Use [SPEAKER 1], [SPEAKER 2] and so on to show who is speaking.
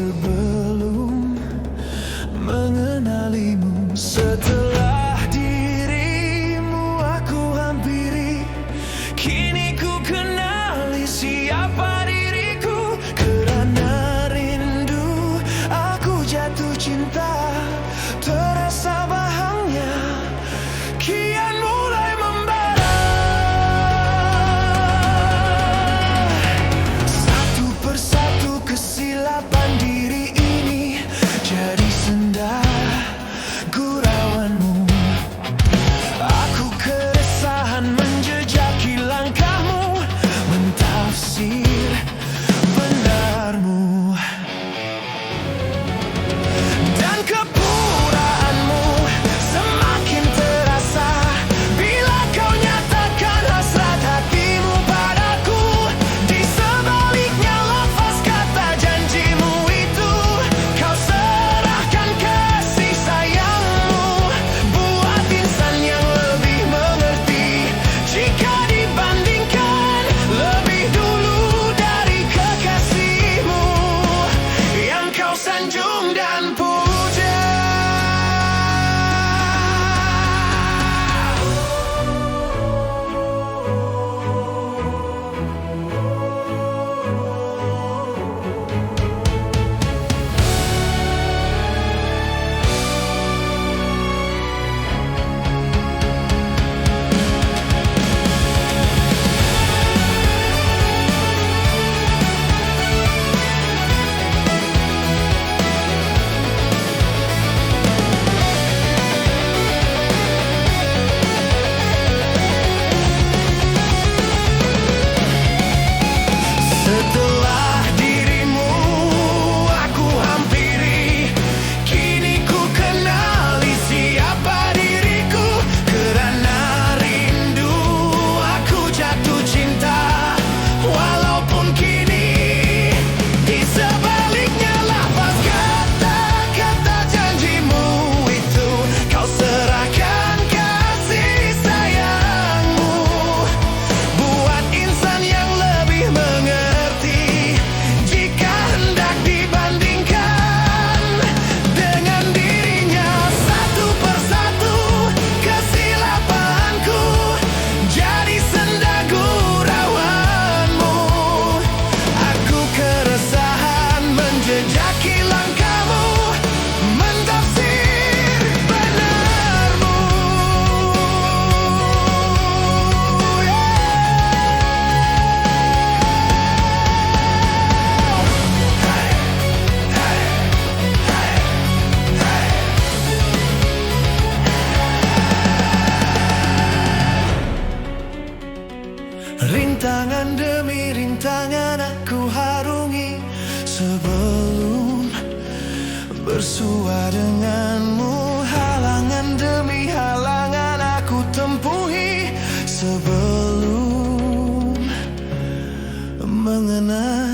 [SPEAKER 1] sebelum mengenalimu. Setelah dirimu aku hampiri, kini ku kenali siapa diriku. Kerana rindu aku jatuh cinta, terasa bahannya kian mulai membara. Satu persatu kesilapan diri ini jadi senda gurauanmu. Aku keresahan menjejaki langkahmu, mentafsir benarmu. Dan kepuraanmu semakin terasa bila kau nyatakan hasrat hatimu padaku. Di sebaliknya lafaz kata janjimu itu kau serahkan kasih sayangmu, buat insan yang lebih mengerti jika dibandingkan lebih dulu dari kekasihmu yang kau sanjung dan puja. Setelah dirimu aku hampiri, kini ku kenali siapa diriku. Kerana rindu aku jatuh cinta, walaupun kini di sebaliknya lafaz kata-kata janjimu itu kau serahkan kasih sayangmu, buat insan yang lebih mengerti jika hendak dibandingkan dengan dirinya. Satu persatu kesilapanku jadi senda gurauanmu. Aku keresahan menjejaki langkahmu, mentafsir benarmu. Rintangan demi rintangan aku harungi sebelum bersua denganmu. Halangan demi halangan aku tempuhi sebelum mengenal